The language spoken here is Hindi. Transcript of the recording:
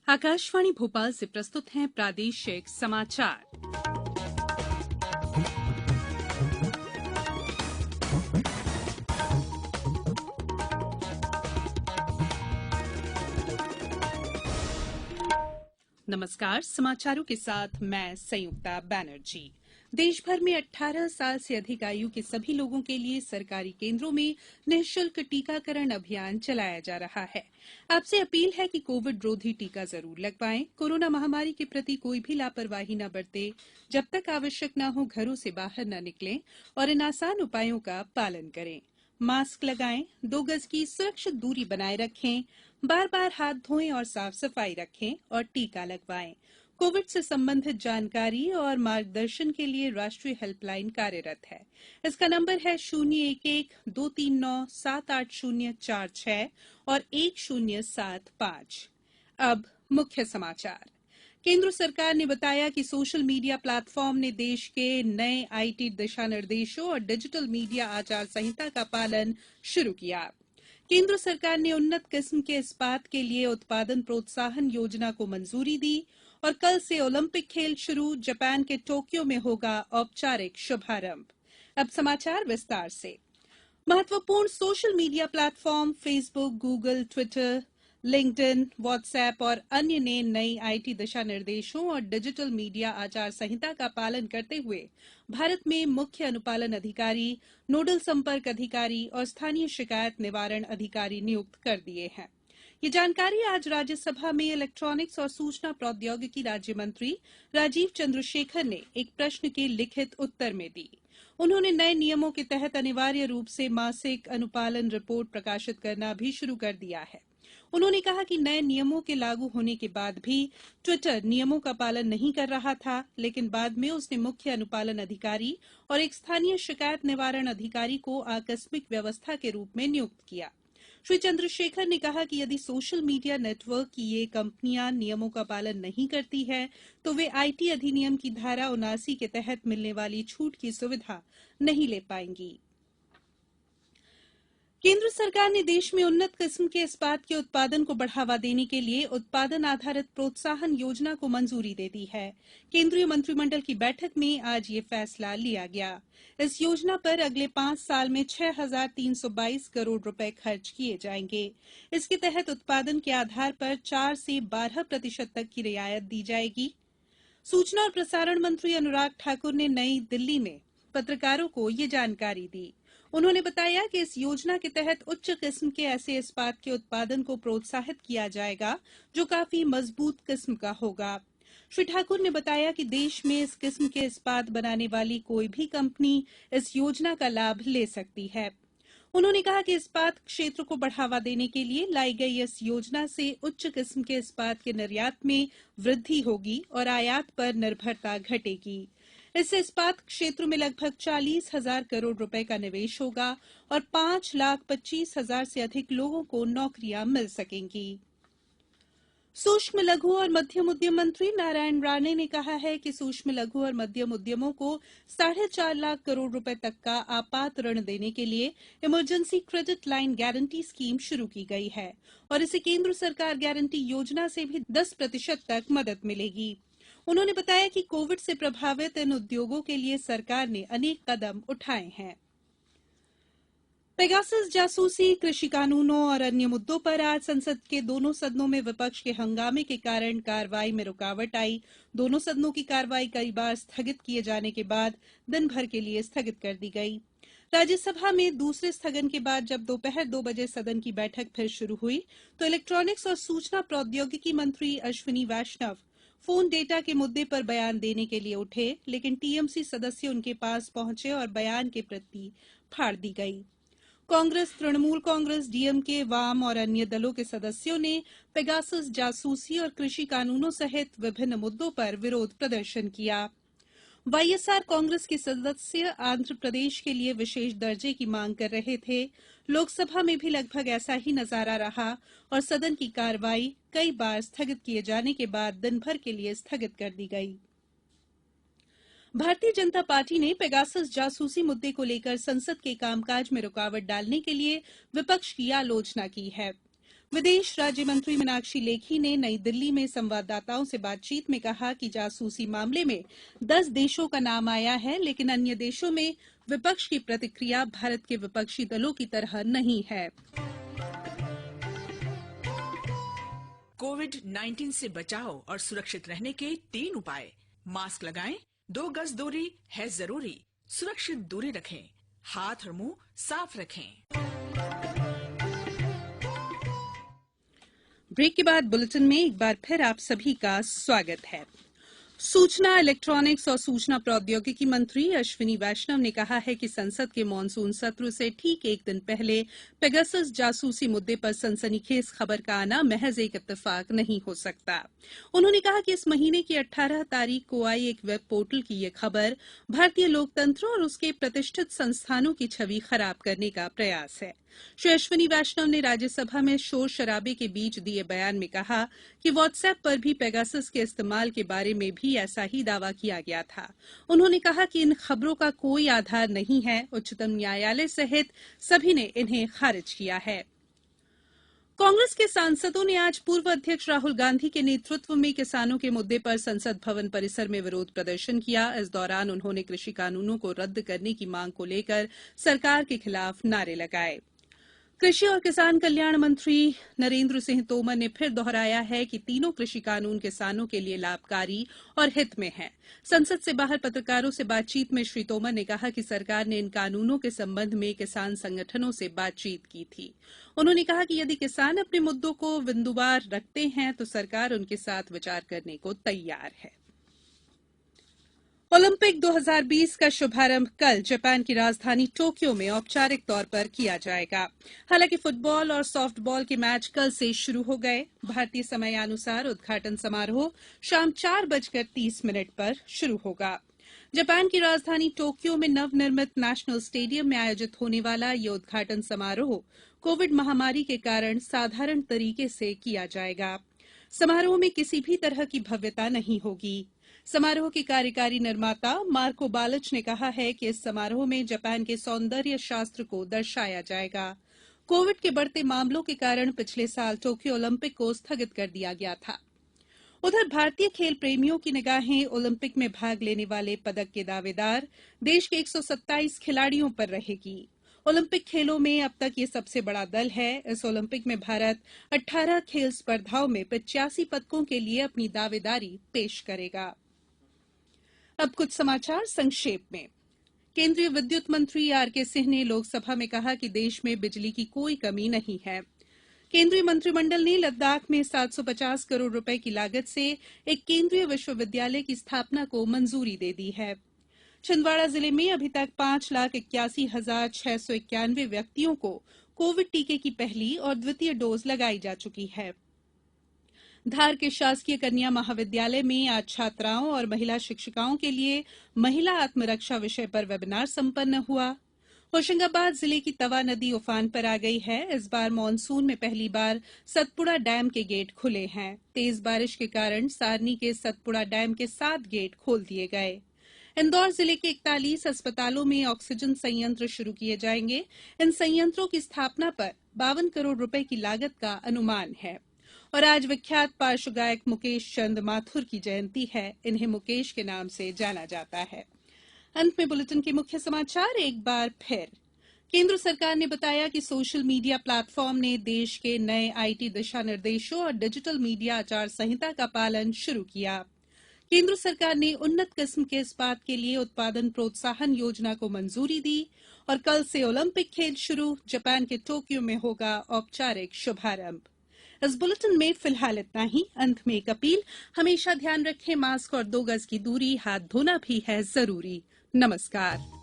आकाशवाणी भोपाल से प्रस्तुत हैं प्रादेशिक समाचार। नमस्कार, समाचारों के साथ मैं संयुक्ता बैनर्जी। देश भर में 18 साल से अधिक आयु के सभी लोगों के लिए सरकारी केंद्रों में निःशुल्क टीकाकरण अभियान चलाया जा रहा है। आपसे अपील है कि कोविड रोधी टीका जरूर लगवाएं। कोरोना महामारी के प्रति कोई भी लापरवाही न बरते। जब तक आवश्यक न हो घरों से बाहर न निकलें और इन आसान उपायों का पालन करें। मास्क लगाएं, 2 गज की सुरक्षित दूरी बनाए रखें, बार-बार हाथ धोएं और साफ सफाई रखें और टीका लगवाएं। कोविड से संबंधित जानकारी और मार्गदर्शन के लिए राष्ट्रीय हेल्पलाइन कार्यरत है। इसका नंबर है 011-239-78046 और 1075। अब मुख्य समाचार। केंद्र सरकार ने बताया कि सोशल मीडिया प्लेटफॉर्म ने देश के नए आईटी दिशा निर्देशों और डिजिटल मीडिया आचार संहिता का पालन शुरू किया। केंद्र सरकार ने उन्नत किस्म के इस्पात के लिए उत्पादन प्रोत्साहन योजना को मंजूरी दी और कल से ओलंपिक खेल शुरू। जापान के टोक्यो में होगा औपचारिक शुभारंभ। अब समाचार विस्तार से। महत्वपूर्ण social media platform Facebook, Google, Twitter, LinkedIn, WhatsApp और अन्य ने नई आईटी दिशा निर्देशों और डिजिटल मीडिया आचार संहिता का पालन करते हुए भारत में मुख्य अनुपालन अधिकारी, नोडल संपर्क अधिकारी और स्थानीय शिकायत निवारण अधिकारी नियुक्त कर दिए हैं। ये जानकारी आज राज्यसभा में इलेक्ट्रॉनिक्स और सूचना प्रौद्योगिकी राज्य मंत्री राजीव चंद्रशेखर ने एक प्रश्न के लिखित उत्तर में दी। उन्होंने नए नियमों के तहत अनिवार्य रूप से मासिक अनुपालन रिपोर्ट प्रकाशित करना भी शुरू कर दिया है। उन्होंने कहा कि नए नियमों के लागू होने के बाद भी ट्विटर नियमों का पालन नहीं कर रहा था, लेकिन बाद में उसने मुख्य अनुपालन अधिकारी और एक स्थानीय शिकायत निवारण अधिकारी को आकस्मिक व्यवस्था के रूप में नियुक्त किया। श्री चंद्रशेखर ने कहा कि यदि सोशल मीडिया नेटवर्क की ये कंपनियां नियमों का पालन नहीं करती है तो वे आईटी अधिनियम की धारा 79 के तहत मिलने वाली छूट की सुविधा नहीं ले पाएंगी। केंद्र सरकार ने देश में उन्नत किस्म के इस्पात के उत्पादन को बढ़ावा देने के लिए उत्पादन आधारित प्रोत्साहन योजना को मंजूरी दे दी है। केंद्रीय मंत्रिमंडल की बैठक में आज ये फैसला लिया गया। इस योजना पर अगले 5 साल में 6,322 करोड़ रुपए खर्च किए जाएंगे। इसके तहत उत्पादन के आधार पर 4 से 12% तक की रियायत दी जाएगी। सूचना और प्रसारण मंत्री अनुराग ठाकुर ने नई दिल्ली में पत्रकारों को ये जानकारी दी। उन्होंने बताया कि इस योजना के तहत उच्च किस्म के ऐसे इस्पात के उत्पादन को प्रोत्साहित किया जाएगा जो काफी मजबूत किस्म का होगा। श्री ठाकुर ने बताया कि देश में इस किस्म के इस्पात बनाने वाली कोई भी कंपनी इस योजना का लाभ ले सकती है। उन्होंने कहा कि इस्पात क्षेत्र को बढ़ावा देने के लिए लाई गई इस योजना से उच्च किस्म के इस्पात के निर्यात में वृद्धि होगी और आयात पर निर्भरता घटेगी। इससे इस्पात क्षेत्र में लगभग 40,000 करोड़ रुपए का निवेश होगा और 5,25,000 से अधिक लोगों को नौकरियां मिल सकेंगी। सूक्ष्म लघु और मध्यम उद्यम मंत्री नारायण राणे ने कहा है कि सूक्ष्म लघु और मध्यम उद्यमों को 4.5 लाख करोड़ रुपए तक का आपात ऋण देने के लिए emergency credit line guarantee scheme शुरू की गई है और इसे केंद्र सरकार गारंटी योजना से भी 10% तक मदद मिलेगी। उन्होंने बताया कि कोविड से प्रभावित इन उद्योगों के लिए सरकार ने अनेक कदम उठाए हैं। पेगासस जासूसी, कृषि कानूनों और अन्य मुद्दों पर आज संसद के दोनों सदनों में विपक्ष के हंगामे के कारण कार्रवाई में रुकावट आई। दोनों सदनों की कार्रवाई कई बार स्थगित किए जाने के बाद दिन भर के लिए स्थगित कर दी गई। राज्यसभा में दूसरे स्थगन के बाद जब दोपहर 2 बजे सदन की बैठक फिर शुरू हुई तो इलेक्ट्रॉनिक्स और सूचना प्रौद्योगिकी मंत्री अश्विनी वैष्णव फोन डेटा के मुद्दे पर बयान देने के लिए उठे, लेकिन टीएमसी सदस्य उनके पास पहुंचे और बयान की प्रति फाड़ दी गई। कांग्रेस, तृणमूल कांग्रेस, डीएमके, वाम और अन्य दलों के सदस्यों ने पेगासस जासूसी और कृषि कानूनों सहित विभिन्न मुद्दों पर विरोध प्रदर्शन किया। वाईएसआर कांग्रेस के सदस्य आंध्र प्रदेश के लिए विशेष दर्जे की मांग कर रहे थे। लोकसभा में भी लगभग ऐसा ही नजारा रहा और सदन की कार्रवाई कई बार स्थगित किए जाने के बाद दिन भर के लिए स्थगित कर दी गई। भारतीय जनता पार्टी ने पेगासस जासूसी मुद्दे को लेकर संसद के कामकाज में रुकावट डालने के लिए विपक्ष की आलोचना की है। विदेश राज्य मंत्री मीनाक्षी लेखी ने नई दिल्ली में संवाददाताओं से बातचीत में कहा कि जासूसी मामले में 10 देशों का नाम आया है, लेकिन अन्य देशों में विपक्ष की प्रतिक्रिया भारत के विपक्षी दलों की तरह नहीं है। कोविड-19 से बचाव और सुरक्षित रहने के 3 उपाय। मास्क लगाएं, 2 गज दूरी है जरूरी, सुरक्षित दूरी रखें, हाथ और मुंह साफ रखें। ब्रेक के बाद बुलेटिन में एक बार फिर आप सभी का स्वागत है। सूचना, इलेक्ट्रॉनिक्स और सूचना प्रौद्योगिकी मंत्री अश्विनी वैष्णव ने कहा है कि संसद के मानसून सत्र से ठीक एक दिन पहले पेगासस जासूसी मुद्दे पर सनसनीखेज खबर का आना महज एक इत्तेफाक नहीं हो सकता। उन्होंने कहा कि इस महीने की 18 तारीख को आई एक वेब पोर्टल की ये खबर भारतीय लोकतंत्र और उसके प्रतिष्ठित संस्थानों की छवि खराब करने का प्रयास है। श्री अश्विनी वैष्णव ने राज्यसभा में शोर शराबे के बीच दिए बयान में कहा कि व्हाट्सएप पर भी पेगासस के इस्तेमाल के बारे में भी ऐसा ही दावा किया गया था। उन्होंने कहा कि इन खबरों का कोई आधार नहीं है। उच्चतम न्यायालय सहित सभी ने इन्हें खारिज किया है। कांग्रेस के सांसदों ने आज पूर्व अध्यक्ष राहुल गांधी के नेतृत्व में किसानों के मुद्दे पर संसद भवन परिसर में विरोध प्रदर्शन किया। इस दौरान उन्होंने कृषि कानूनों को रद्द करने की मांग को लेकर सरकार के खिलाफ नारे लगाए। कृषि और किसान कल्याण मंत्री नरेंद्र सिंह तोमर ने फिर दोहराया है कि तीनों कृषि कानून किसानों के लिए लाभकारी और हित में हैं। संसद से बाहर पत्रकारों से बातचीत में श्री तोमर ने कहा कि सरकार ने इन कानूनों के संबंध में किसान संगठनों से बातचीत की थी। उन्होंने कहा कि यदि किसान अपने मुद्दों को बिंदुवार रखते हैं तो सरकार उनके साथ विचार करने को तैयार है। ओलंपिक 2020 का शुभारंभ कल जापान की राजधानी टोक्यो में औपचारिक तौर पर किया जाएगा। हालांकि फुटबॉल और सॉफ्टबॉल के मैच कल से शुरू हो गए। भारतीय समयानुसार उद्घाटन समारोह शाम 4:30 पर शुरू होगा। जापान की राजधानी टोक्यो में नवनिर्मित नेशनल स्टेडियम में आयोजित होने वाला ये उद्घाटन समारोह कोविड महामारी के कारण साधारण तरीके से किया जाएगा। समारोह में किसी भी तरह की भव्यता नहीं होगी। समारोह के कार्यकारी निर्माता मार्को बालच ने कहा है कि इस समारोह में जापान के सौंदर्य शास्त्र को दर्शाया जाएगा। कोविड के बढ़ते मामलों के कारण पिछले साल टोक्यो ओलंपिक को स्थगित कर दिया गया था। उधर भारतीय खेल प्रेमियों की निगाहें ओलंपिक में भाग लेने वाले पदक के दावेदार देश के 127 खिलाड़ियों पर रहेगी। ओलंपिक खेलों में अब तक ये सबसे बड़ा दल है। इस ओलंपिक में भारत 18 खेल स्पर्धाओं में 85 पदकों के लिए अपनी दावेदारी पेश करेगा। अब कुछ समाचार संक्षेप में। केंद्रीय विद्युत मंत्री आरके सिंह ने लोकसभा में कहा कि देश में बिजली की कोई कमी नहीं है। केंद्रीय मंत्रिमंडल ने लद्दाख में 750 करोड़ रुपए की लागत से एक केंद्रीय विश्वविद्यालय की स्थापना को मंजूरी दे दी है। छिंदवाड़ा जिले में अभी तक 5,81,691 व्यक्तियों को कोविड टीके की पहली और द्वितीय डोज लगाई जा चुकी है। धार के शासकीय कन्या महाविद्यालय में आज छात्राओं और महिला शिक्षिकाओं के लिए महिला आत्मरक्षा विषय पर वेबिनार संपन्न हुआ। होशंगाबाद जिले की तवा नदी उफान पर आ गई है। इस बार मानसून में पहली बार सतपुड़ा डैम के गेट खुले हैं। तेज बारिश के कारण सारनी के सतपुड़ा डैम के 7 गेट खोल दिए गए। इंदौर जिले के 41 अस्पतालों में ऑक्सीजन संयंत्र शुरू किए जाएंगे। इन संयंत्रों की स्थापना पर 52 करोड़ रुपए की लागत का अनुमान है। और आज विख्यात पार्श्व गायक मुकेश चंद माथुर की जयंती है। इन्हें मुकेश के नाम से जाना जाता है। अंत में बुलेटिन के मुख्य समाचार एक बार फिर। केंद्र सरकार ने बताया कि सोशल मीडिया प्लेटफॉर्म ने देश के नए आईटी दिशा निर्देशों और डिजिटल मीडिया आचार संहिता का पालन शुरू किया। केंद्र सरकार ने उन्नत किस्म के इस्पात के लिए उत्पादन प्रोत्साहन योजना को मंजूरी दी। और कल से ओलंपिक खेल शुरू। जापान के टोक्यो में होगा औपचारिक शुभारंभ। इस बुलेटिन में फिलहाल इतना ही। अंत में एक अपील, हमेशा ध्यान रखें, मास्क और 2 गज की दूरी, हाथ धोना भी है जरूरी। नमस्कार।